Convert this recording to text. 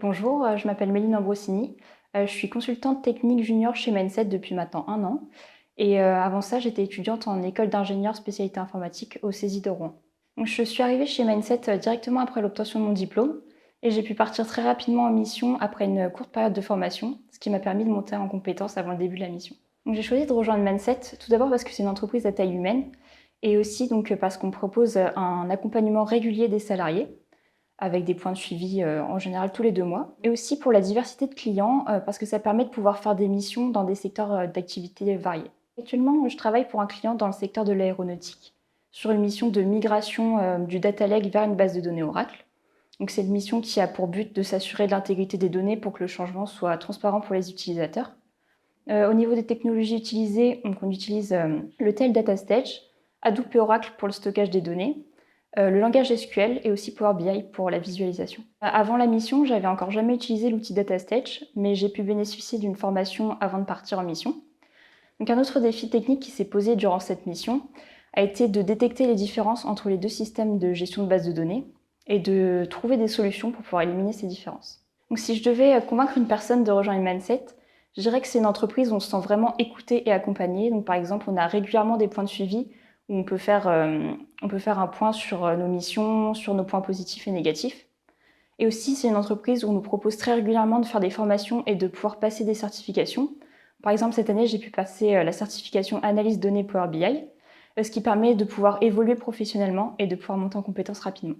Bonjour, je m'appelle Méline Ambrosini. Je suis consultante technique junior chez Mindset depuis maintenant 1 an. Et avant ça, j'étais étudiante en école d'ingénieur spécialité informatique au CESI de Rouen. Donc, je suis arrivée chez Mindset directement après l'obtention de mon diplôme et j'ai pu partir très rapidement en mission après une courte période de formation, ce qui m'a permis de monter en compétences avant le début de la mission. Donc, j'ai choisi de rejoindre Mindset tout d'abord parce que c'est une entreprise à taille humaine et aussi donc, parce qu'on propose un accompagnement régulier des salariés avec des points de suivi en général tous les 2 mois. Et aussi pour la diversité de clients, parce que ça permet de pouvoir faire des missions dans des secteurs d'activité variés. Actuellement, je travaille pour un client dans le secteur de l'aéronautique, sur une mission de migration du data lake vers une base de données Oracle. Donc c'est une mission qui a pour but de s'assurer de l'intégrité des données pour que le changement soit transparent pour les utilisateurs. Au niveau des technologies utilisées, donc on utilise le Tail Data Stage, Hadoop et Oracle pour le stockage des données, le langage SQL et aussi Power BI pour la visualisation. Avant la mission, j'avais encore jamais utilisé l'outil DataStage, mais j'ai pu bénéficier d'une formation avant de partir en mission. Donc un autre défi technique qui s'est posé durant cette mission a été de détecter les différences entre les deux systèmes de gestion de base de données et de trouver des solutions pour pouvoir éliminer ces différences. Donc si je devais convaincre une personne de rejoindre Mindset, je dirais que c'est une entreprise où on se sent vraiment écouté et accompagné. Donc par exemple, on a régulièrement des points de suivi où on peut faire un point sur nos missions, sur nos points positifs et négatifs. Et aussi, c'est une entreprise où on nous propose très régulièrement de faire des formations et de pouvoir passer des certifications. Par exemple, cette année, j'ai pu passer la certification analyse données Power BI, ce qui permet de pouvoir évoluer professionnellement et de pouvoir monter en compétences rapidement.